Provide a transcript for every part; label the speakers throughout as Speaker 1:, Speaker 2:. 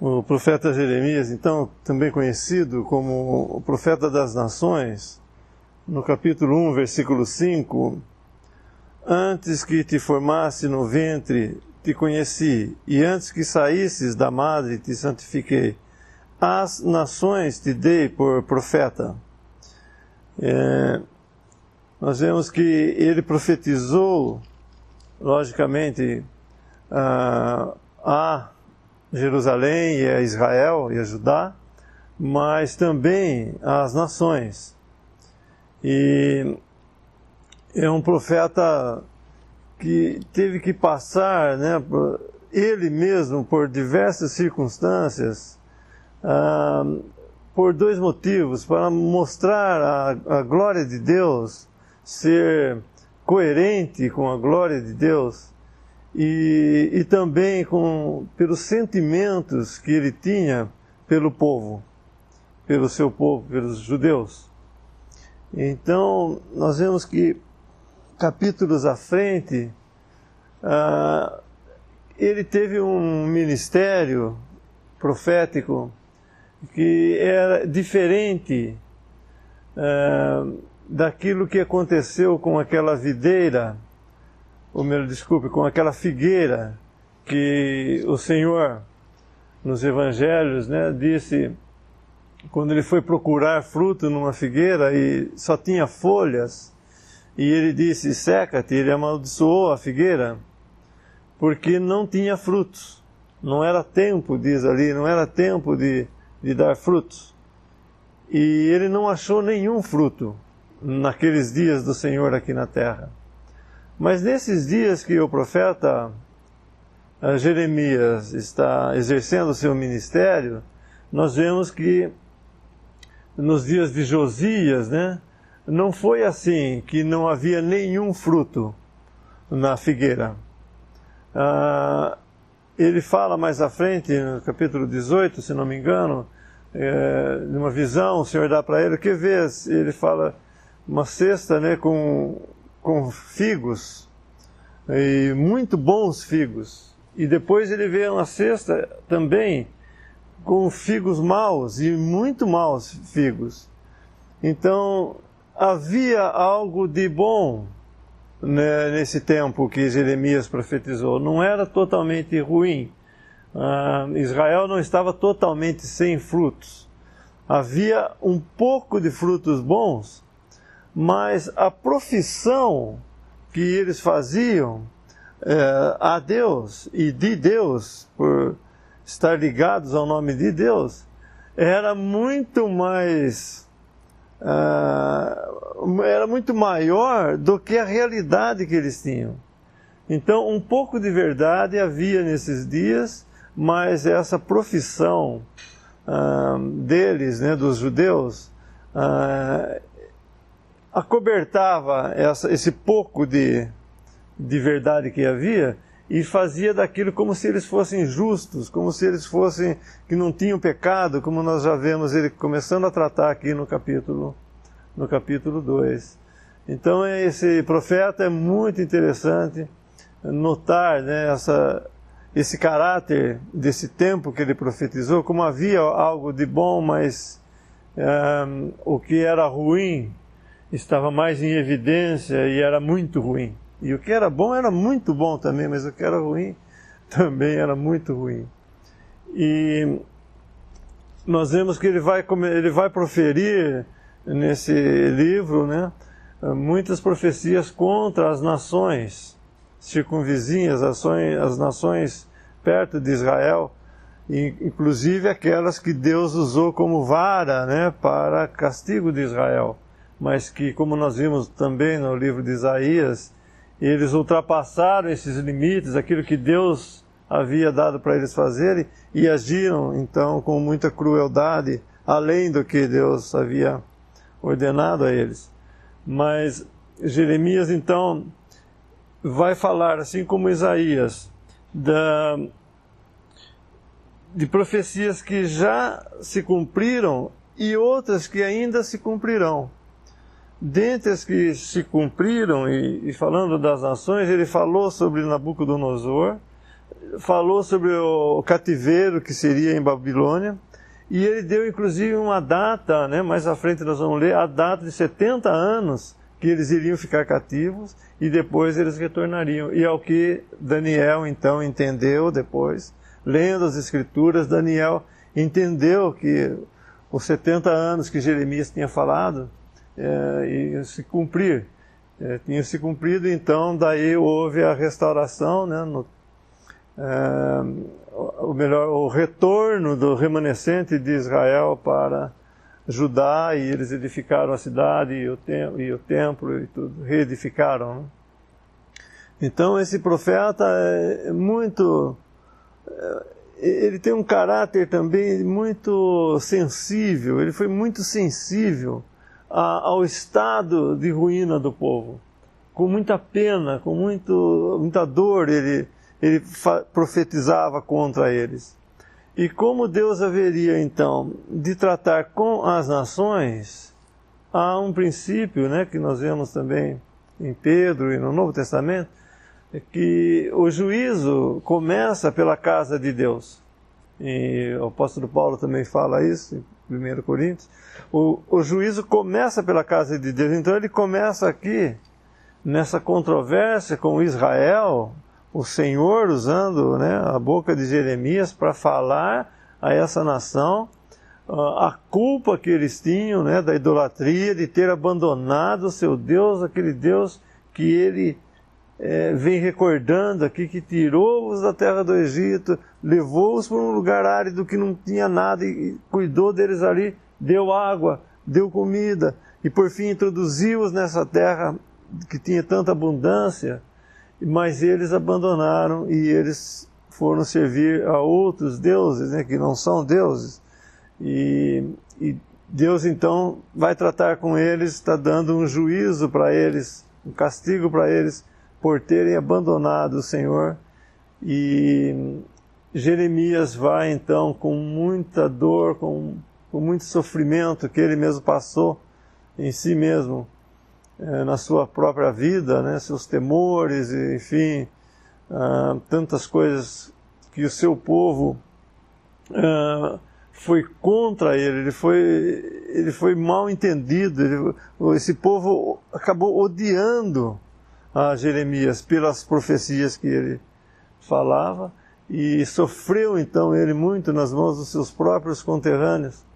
Speaker 1: O profeta Jeremias, então, também conhecido como o profeta das nações, no capítulo 1, versículo 5, antes que te formasse no ventre, te conheci, e antes que saísses da madre, te santifiquei. Às nações te dei por profeta. Nós vemos que ele profetizou, logicamente, a Jerusalém e a Israel e a Judá, mas também às nações. E é um profeta que teve que passar, né, ele mesmo, por diversas circunstâncias, por dois motivos: para mostrar a glória de Deus, ser coerente com a glória de Deus, e também pelos sentimentos que ele tinha pelo povo, pelo seu povo, pelos judeus. Então, nós vemos que capítulos à frente, ele teve um ministério profético que era diferente daquilo que aconteceu com aquela videira, com aquela figueira que o Senhor, nos evangelhos, né, disse, quando ele foi procurar fruto numa figueira e só tinha folhas, e ele disse, seca-te, ele amaldiçoou a figueira, porque não tinha frutos. Não era tempo, diz ali, não era tempo de dar frutos. E ele não achou nenhum fruto naqueles dias do Senhor aqui na terra. Mas nesses dias que o profeta Jeremias está exercendo o seu ministério, nós vemos que nos dias de Josias, né, não foi assim, que não havia nenhum fruto na figueira. Ele fala mais à frente, no capítulo 18, se não me engano, numa visão, o Senhor dá para ele, o que vês? Ele fala, uma cesta, né, com figos, e muito bons figos. E depois ele vê uma cesta também com figos maus, e muito maus figos. Então, havia algo de bom, né, nesse tempo que Jeremias profetizou. Não era totalmente ruim. Israel não estava totalmente sem frutos. Havia um pouco de frutos bons, mas a profissão que eles faziam a Deus e de Deus, por estar ligados ao nome de Deus, era muito mais... era muito maior do que a realidade que eles tinham. Então, um pouco de verdade havia nesses dias, mas essa profissão deles, né, dos judeus, acobertava esse pouco de verdade que havia, e fazia daquilo como se eles fossem justos, como se eles fossem, que não tinham pecado, como nós já vemos ele começando a tratar aqui no capítulo 2. Então esse profeta é muito interessante notar, né, esse caráter desse tempo que ele profetizou, como havia algo de bom, mas o que era ruim estava mais em evidência e era muito ruim. E o que era bom era muito bom também, mas o que era ruim também era muito ruim. E nós vemos que ele vai proferir nesse livro, né, muitas profecias contra as nações circunvizinhas, as nações perto de Israel, inclusive aquelas que Deus usou como vara, né, para castigo de Israel, mas que, como nós vimos também no livro de Isaías, eles ultrapassaram esses limites, aquilo que Deus havia dado para eles fazerem, e agiram então com muita crueldade, além do que Deus havia ordenado a eles. Mas Jeremias então vai falar, assim como Isaías, de profecias que já se cumpriram e outras que ainda se cumprirão. Dentre as que se cumpriram, e falando das nações, ele falou sobre Nabucodonosor, falou sobre o cativeiro que seria em Babilônia, e ele deu inclusive uma data, né, mais à frente nós vamos ler, a data de 70 anos que eles iriam ficar cativos e depois eles retornariam. E ao que Daniel então entendeu depois, lendo as Escrituras, Daniel entendeu que os 70 anos que Jeremias tinha falado iam se cumprir. Tinham se cumprido, então daí houve a restauração, né, o retorno do remanescente de Israel para Judá, e eles edificaram a cidade e o templo e tudo, reedificaram. Né? Então esse profeta é muito... ele tem um caráter também muito sensível, ele foi muito sensível ao estado de ruína do povo. Com muita pena, com muita dor, ele profetizava contra eles. E como Deus haveria, então, de tratar com as nações, há um princípio, né, que nós vemos também em Pedro e no Novo Testamento, que o juízo começa pela casa de Deus. E o apóstolo Paulo também fala isso, em 1 Coríntios. O juízo começa pela casa de Deus. Então ele começa aqui, nessa controvérsia com Israel, o Senhor usando, né, a boca de Jeremias para falar a essa nação a culpa que eles tinham, né, da idolatria, de ter abandonado o seu Deus, aquele Deus que ele vem recordando aqui, que tirou-os da terra do Egito, levou-os para um lugar árido que não tinha nada e cuidou deles ali, deu água, deu comida e por fim introduziu-os nessa terra que tinha tanta abundância. Mas eles abandonaram e eles foram servir a outros deuses, né, que não são deuses. E Deus então vai tratar com eles, está dando um juízo para eles, um castigo para eles por terem abandonado o Senhor. E Jeremias vai então com muita dor, com muito sofrimento que ele mesmo passou em si mesmo, na sua própria vida, né, seus temores, enfim, tantas coisas que o seu povo foi contra ele foi mal entendido, esse povo acabou odiando a Jeremias pelas profecias que ele falava, e sofreu então ele muito nas mãos dos seus próprios conterrâneos.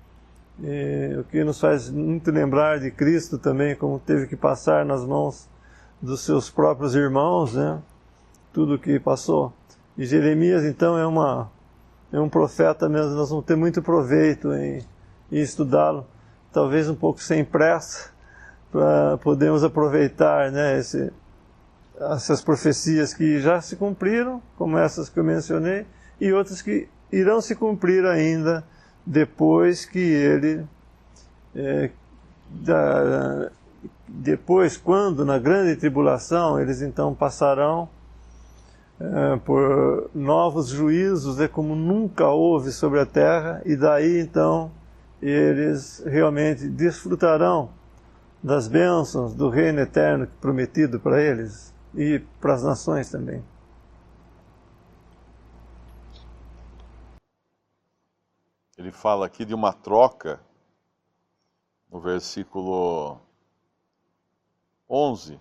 Speaker 1: O que nos faz muito lembrar de Cristo também, como teve que passar nas mãos dos seus próprios irmãos, né? Tudo o que passou. E Jeremias então é um profeta mesmo, nós vamos ter muito proveito em estudá-lo, talvez um pouco sem pressa, para podermos aproveitar, né, essas profecias que já se cumpriram, como essas que eu mencionei, e outras que irão se cumprir ainda, depois que ele, depois, quando na grande tribulação, eles então passarão por novos juízos, como nunca houve sobre a terra, e daí então eles realmente desfrutarão das bênçãos do reino eterno prometido para eles e para as nações também.
Speaker 2: Ele fala aqui de uma troca, no versículo 11.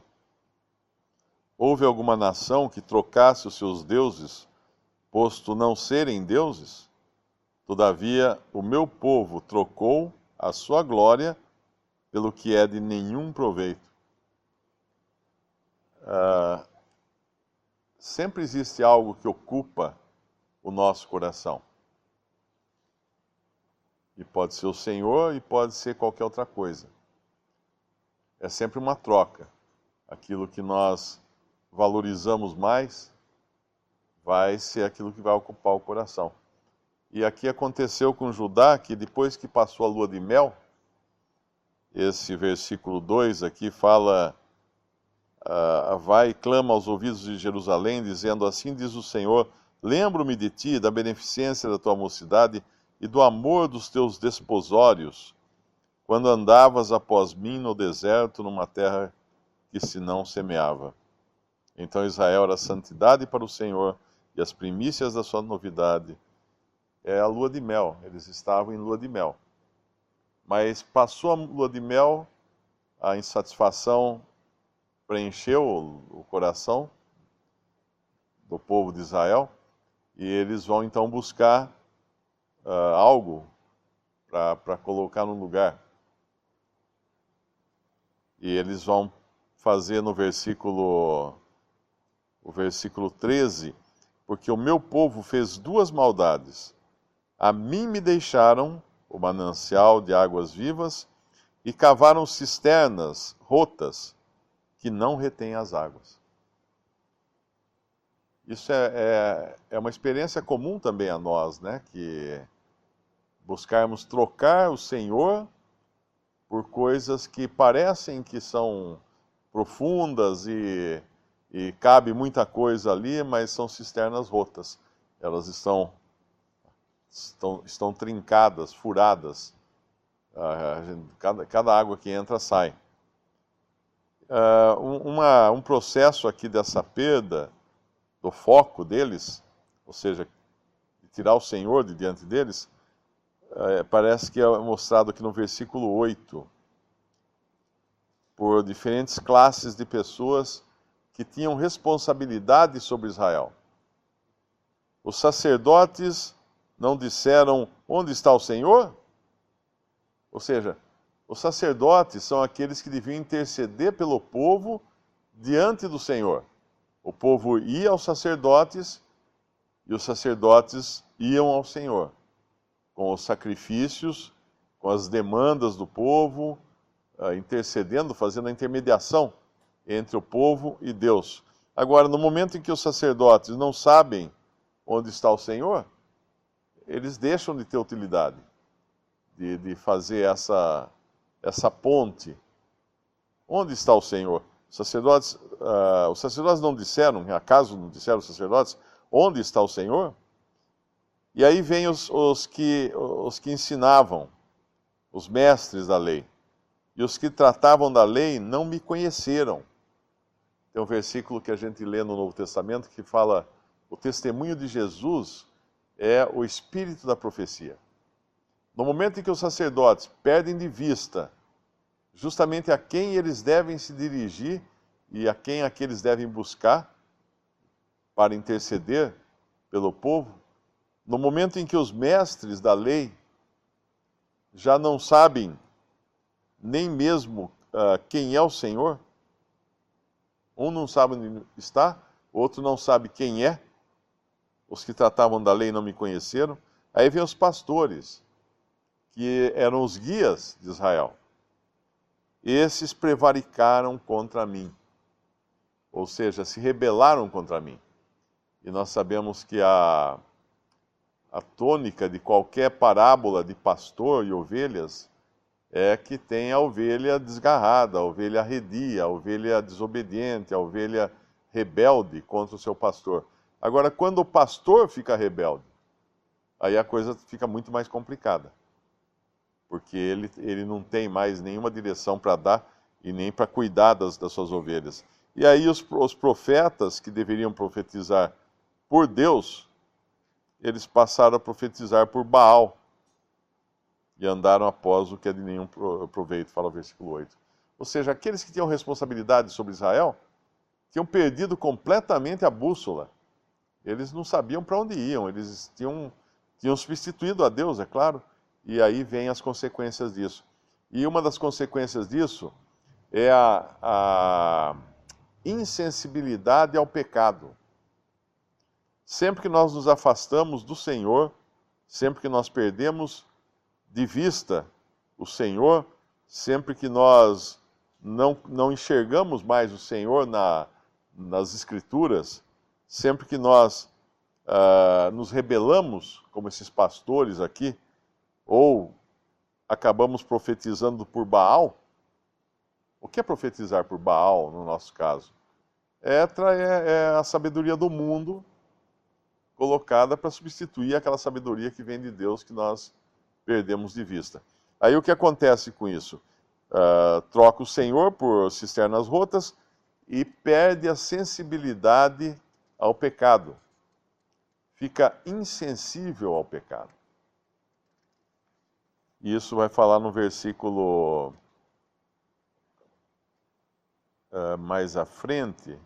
Speaker 2: Houve alguma nação que trocasse os seus deuses, posto não serem deuses? Todavia, o meu povo trocou a sua glória pelo que é de nenhum proveito. Sempre existe algo que ocupa o nosso coração. E pode ser o Senhor e pode ser qualquer outra coisa. É sempre uma troca. Aquilo que nós valorizamos mais vai ser aquilo que vai ocupar o coração. E aqui aconteceu com Judá, que depois que passou a lua de mel, esse versículo 2 aqui fala, vai e clama aos ouvidos de Jerusalém, dizendo, assim diz o Senhor, lembro-me de ti, da beneficência da tua mocidade, e do amor dos teus desposórios, quando andavas após mim no deserto, numa terra que se não semeava. Então Israel era santidade para o Senhor, e as primícias da sua novidade. É a lua de mel, eles estavam em lua de mel. Mas passou a lua de mel, a insatisfação preencheu o coração do povo de Israel, e eles vão então buscar algo para colocar no lugar. E eles vão fazer no versículo 13, porque o meu povo fez duas maldades. A mim me deixaram o manancial de águas vivas e cavaram cisternas rotas que não retêm as águas. Isso é uma experiência comum também a nós, né? Que buscarmos trocar o Senhor por coisas que parecem que são profundas e cabe muita coisa ali, mas são cisternas rotas. Elas estão trincadas, furadas. Cada água que entra sai. Um processo aqui dessa perda do foco deles, ou seja, de tirar o Senhor de diante deles, parece que é mostrado aqui no versículo 8, por diferentes classes de pessoas que tinham responsabilidade sobre Israel. Os sacerdotes não disseram: onde está o Senhor? Ou seja, os sacerdotes são aqueles que deviam interceder pelo povo diante do Senhor. O povo ia aos sacerdotes e os sacerdotes iam ao Senhor, com os sacrifícios, com as demandas do povo, intercedendo, fazendo a intermediação entre o povo e Deus. Agora, no momento em que os sacerdotes não sabem onde está o Senhor, eles deixam de ter utilidade, de fazer essa ponte. Onde está o Senhor? Os sacerdotes não disseram, acaso não disseram os sacerdotes, onde está o Senhor? E aí vem os que ensinavam, os mestres da lei. E os que tratavam da lei não me conheceram. Tem um versículo que a gente lê no Novo Testamento que fala: o testemunho de Jesus é o espírito da profecia. No momento em que os sacerdotes perdem de vista justamente a quem eles devem se dirigir e a quem eles devem buscar para interceder pelo povo, no momento em que os mestres da lei já não sabem nem mesmo quem é o Senhor, um não sabe onde está, o outro não sabe quem é, os que tratavam da lei não me conheceram. Aí vem os pastores, que eram os guias de Israel. Esses prevaricaram contra mim, ou seja, se rebelaram contra mim. E nós sabemos que a tônica de qualquer parábola de pastor e ovelhas é que tem a ovelha desgarrada, a ovelha arredia, a ovelha desobediente, a ovelha rebelde contra o seu pastor. Agora, quando o pastor fica rebelde, aí a coisa fica muito mais complicada, porque ele não tem mais nenhuma direção para dar e nem para cuidar das suas ovelhas. E aí os profetas que deveriam profetizar por Deus, eles passaram a profetizar por Baal e andaram após o que é de nenhum proveito, fala o versículo 8. Ou seja, aqueles que tinham responsabilidade sobre Israel tinham perdido completamente a bússola. Eles não sabiam para onde iam, eles tinham substituído a Deus, é claro, e aí vem as consequências disso. E uma das consequências disso é a insensibilidade ao pecado. Sempre que nós nos afastamos do Senhor, sempre que nós perdemos de vista o Senhor, sempre que nós não enxergamos mais o Senhor nas Escrituras, sempre que nós nos rebelamos, como esses pastores aqui, ou acabamos profetizando por Baal. O que é profetizar por Baal, no nosso caso? É a sabedoria do mundo colocada para substituir aquela sabedoria que vem de Deus que nós perdemos de vista. Aí o que acontece com isso? Troca o Senhor por cisternas rotas e perde a sensibilidade ao pecado. fica insensível ao pecado. E isso vai falar no versículo mais à frente.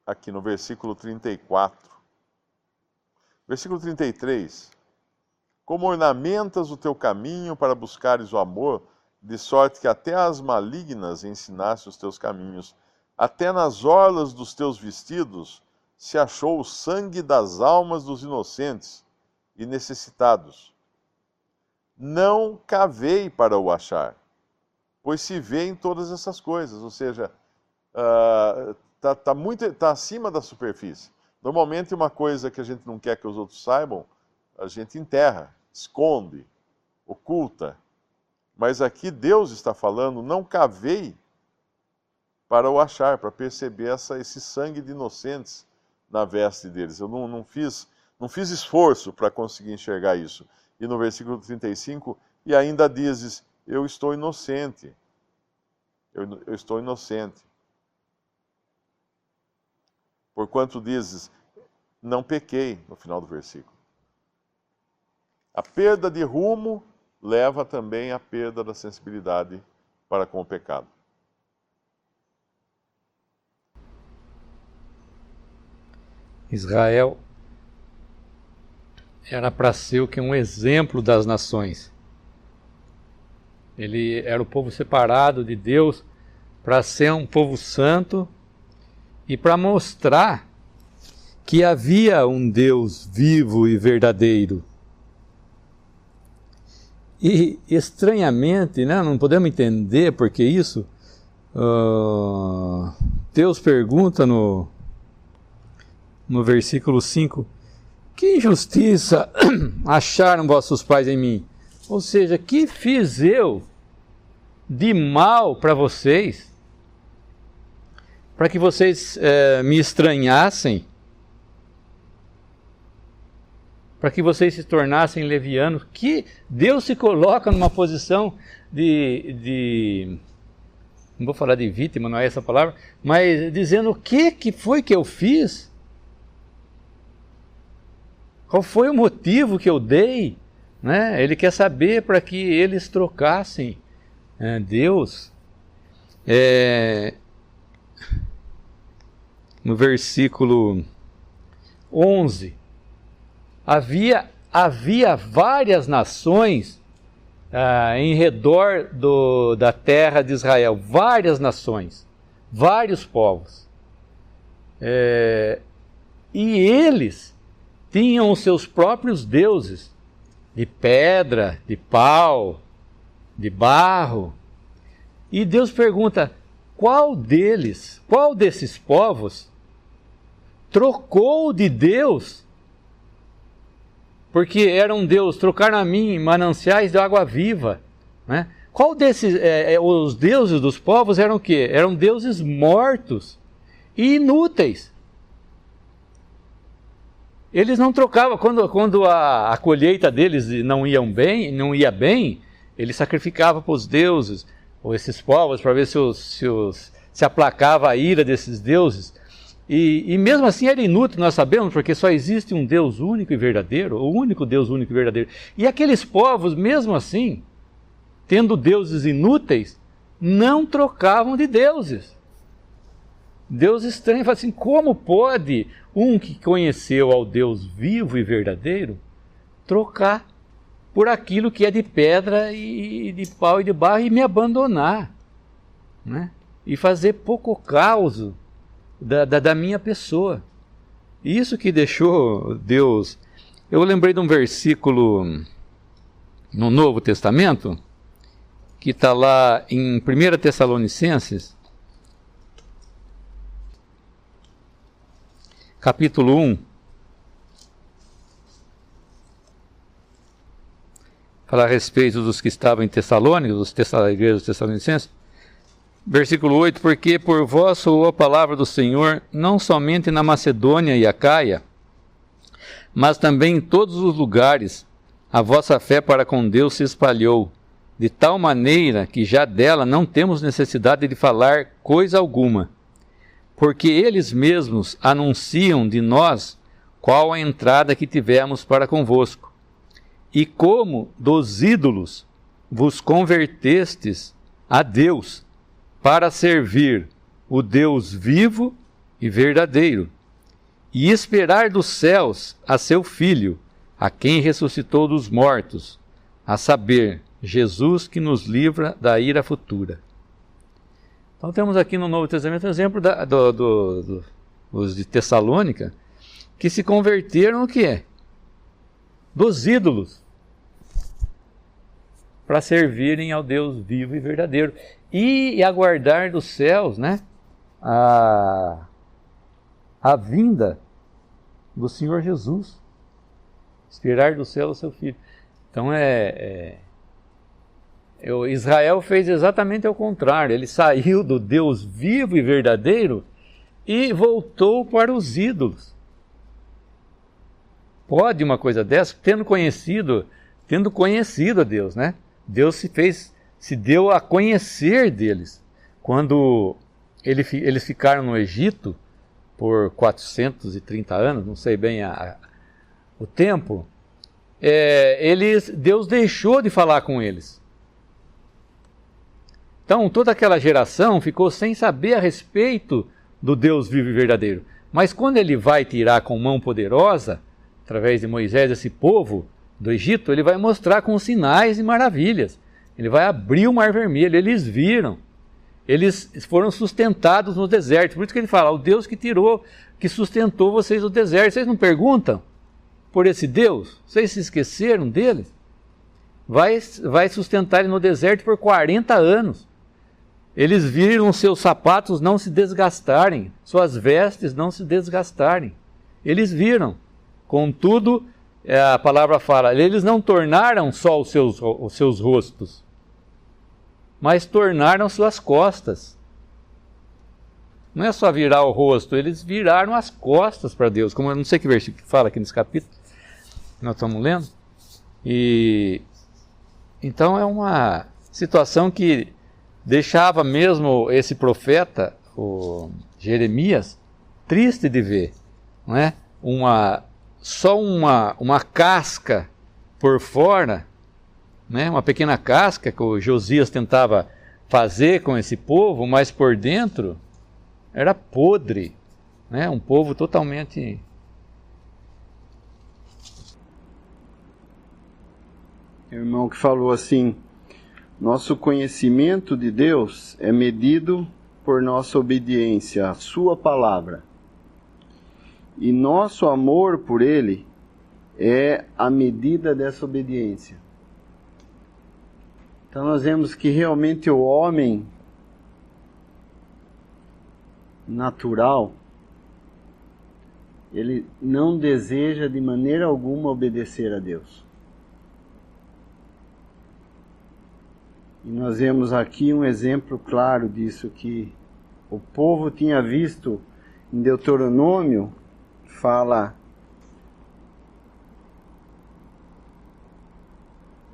Speaker 2: Aqui no versículo 34. Versículo 33. Como ornamentas o teu caminho para buscares o amor, de sorte que até as malignas ensinaste os teus caminhos, até nas orlas dos teus vestidos se achou o sangue das almas dos inocentes e necessitados. Não cavei para o achar, pois se vê em todas essas coisas, ou seja, tá acima da superfície. Normalmente uma coisa que a gente não quer que os outros saibam, a gente enterra, esconde, oculta. Mas aqui Deus está falando, não cavei para o achar, para perceber esse sangue de inocentes na veste deles. Eu não fiz esforço para conseguir enxergar isso. E no versículo 35, e ainda dizes, eu estou inocente. Eu estou inocente. Porquanto dizes, não pequei, no final do versículo. A perda de rumo leva também à perda da sensibilidade para com o pecado.
Speaker 3: Israel era para ser o que? Um exemplo das nações. Ele era o povo separado de Deus para ser um povo santo e para mostrar que havia um Deus vivo e verdadeiro. E estranhamente, né, não podemos entender porque isso. Deus pergunta no versículo 5: que injustiça acharam vossos pais em mim? Ou seja, que fiz eu de mal para vocês, para que vocês me estranhassem, para que vocês se tornassem levianos? Que Deus se coloca numa posição de não vou falar de vítima, não é essa a palavra, mas dizendo o que foi que eu fiz? Qual foi o motivo que eu dei? Né? Ele quer saber para que eles trocassem Deus. No versículo 11, havia várias nações em redor da terra de Israel, várias nações, vários povos. E eles tinham os seus próprios deuses, de pedra, de pau, de barro. E Deus pergunta, qual desses povos trocou de Deus? Porque era um Deus, trocaram a mim mananciais de água viva. Né? Qual desses, os deuses dos povos eram o quê? Eram deuses mortos e inúteis. Eles não trocavam, quando a colheita deles não ia bem, eles sacrificavam para os deuses, ou esses povos, para ver se aplacava a ira desses deuses. E mesmo assim era inútil, nós sabemos, porque só existe um Deus único e verdadeiro, o único Deus único e verdadeiro. E aqueles povos, mesmo assim, tendo deuses inúteis, não trocavam de deuses. Deus estranho, fala assim, como pode um que conheceu ao Deus vivo e verdadeiro trocar por aquilo que é de pedra e de pau e de barro e me abandonar, né? E fazer pouco caso da minha pessoa. Isso que deixou Deus. Eu lembrei de um versículo no Novo Testamento que está lá em 1 Tessalonicenses, capítulo 1, fala a respeito dos que estavam em Tessalônica, da igreja dos Tessalonicenses, versículo 8, porque por vós soou a palavra do Senhor, não somente na Macedônia e Acaia, mas também em todos os lugares, a vossa fé para com Deus se espalhou, de tal maneira que já dela não temos necessidade de falar coisa alguma. porque eles mesmos anunciam de nós qual a entrada que tivemos para convosco, e como dos ídolos vos convertestes a Deus, para servir o Deus vivo e verdadeiro, e esperar dos céus a seu Filho, a quem ressuscitou dos mortos, a saber, Jesus que nos livra da ira futura. Então temos aqui no Novo Testamento o exemplo dos de Tessalônica, que se converteram o quê? Dos ídolos, para servirem ao Deus vivo e verdadeiro, e aguardar dos céus, né, a vinda do Senhor Jesus, esperar do céu o seu Filho. Então Israel fez exatamente ao contrário, ele saiu do Deus vivo e verdadeiro e voltou para os ídolos. Pode uma coisa dessa, tendo conhecido a Deus, né? Deus se deu a conhecer deles. Quando eles ficaram no Egito por 430 anos, não sei bem o tempo, Deus deixou de falar com eles. Então toda aquela geração ficou sem saber a respeito do Deus vivo e verdadeiro. Mas quando ele vai tirar com mão poderosa, através de Moisés, esse povo do Egito, ele vai mostrar com sinais e maravilhas. Ele vai abrir o Mar Vermelho, eles viram. Eles foram sustentados no deserto. Por isso que ele fala, o Deus que sustentou vocês no deserto. Vocês não perguntam por esse Deus? Vocês se esqueceram dele? Vai sustentar ele no deserto por 40 anos. Eles viram seus sapatos não se desgastarem, suas vestes não se desgastarem. Eles viram. Contudo, a palavra fala, eles não tornaram só os seus rostos, mas tornaram suas costas. Não é só virar o rosto, eles viraram as costas para Deus, como eu não sei que versículo que fala aqui nesse capítulo, que nós estamos lendo. E então é uma situação que deixava mesmo esse profeta, o Jeremias, triste de ver, não é? Só uma casca por fora, né? Uma pequena casca que o Josias tentava fazer com esse povo, mas por dentro era podre, né? Um povo totalmente...
Speaker 1: O irmão que falou assim, nosso conhecimento de Deus é medido por nossa obediência à sua palavra. E nosso amor por Ele é a medida dessa obediência. Então nós vemos que realmente o homem natural, ele não deseja de maneira alguma obedecer a Deus. E nós vemos aqui um exemplo claro disso, que o povo tinha visto em Deuteronômio, fala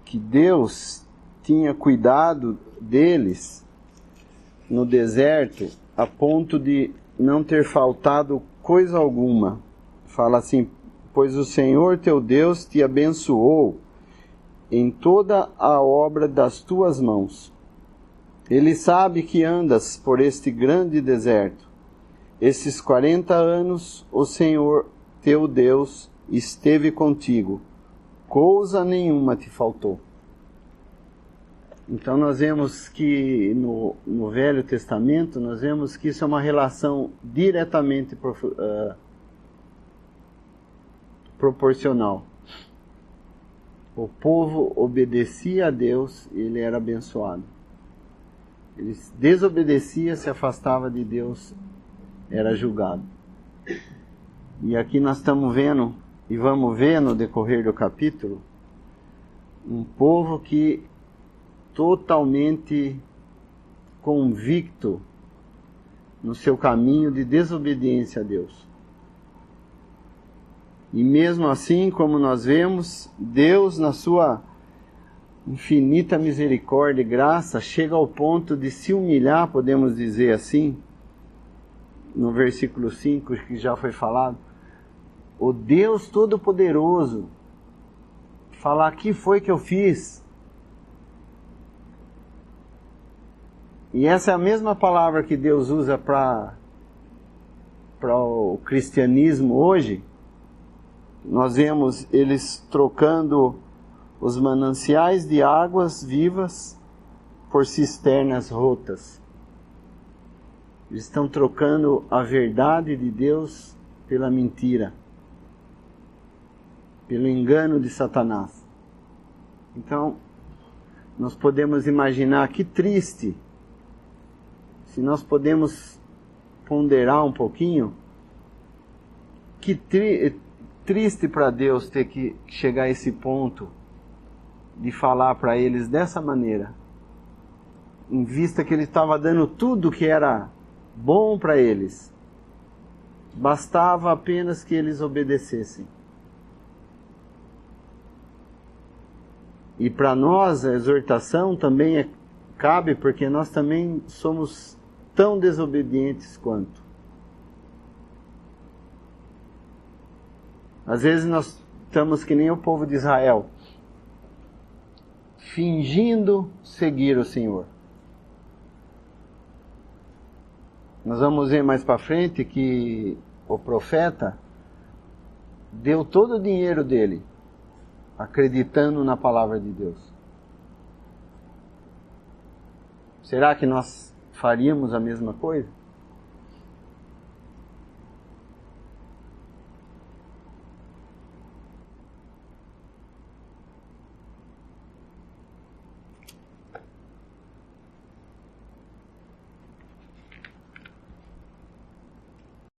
Speaker 1: que Deus tinha cuidado deles no deserto a ponto de não ter faltado coisa alguma. Fala assim, pois o Senhor teu Deus te abençoou em toda a obra das tuas mãos. Ele sabe que andas por este grande deserto. Esses 40 anos o Senhor teu Deus esteve contigo. Coisa nenhuma te faltou. Então nós vemos que no Velho Testamento, nós vemos que isso é uma relação diretamente proporcional. O povo obedecia a Deus e ele era abençoado. Ele desobedecia, se afastava de Deus, era julgado. E aqui nós estamos vendo, e vamos ver no decorrer do capítulo, um povo que totalmente convicto no seu caminho de desobediência a Deus. E mesmo assim, como nós vemos, Deus, na sua infinita misericórdia e graça, chega ao ponto de se humilhar, podemos dizer assim,
Speaker 4: no versículo 5, que já foi falado, o Deus Todo-Poderoso falar: que foi que eu fiz? E essa é a mesma palavra que Deus usa para o cristianismo hoje. Nós vemos eles trocando os mananciais de águas vivas por cisternas rotas. Eles estão trocando a verdade de Deus pela mentira, pelo engano de Satanás. Então, nós podemos imaginar que triste, se nós podemos ponderar um pouquinho, que triste para Deus ter que chegar a esse ponto de falar para eles dessa maneira, em vista que Ele estava dando tudo que era bom para eles, bastava apenas que eles obedecessem. E para nós a exortação também cabe, porque nós também somos tão desobedientes quanto. Às vezes nós estamos que nem o povo de Israel, fingindo seguir o Senhor. Nós vamos ver mais para frente que o profeta deu todo o dinheiro dele, acreditando na palavra de Deus. Será que nós faríamos a mesma coisa?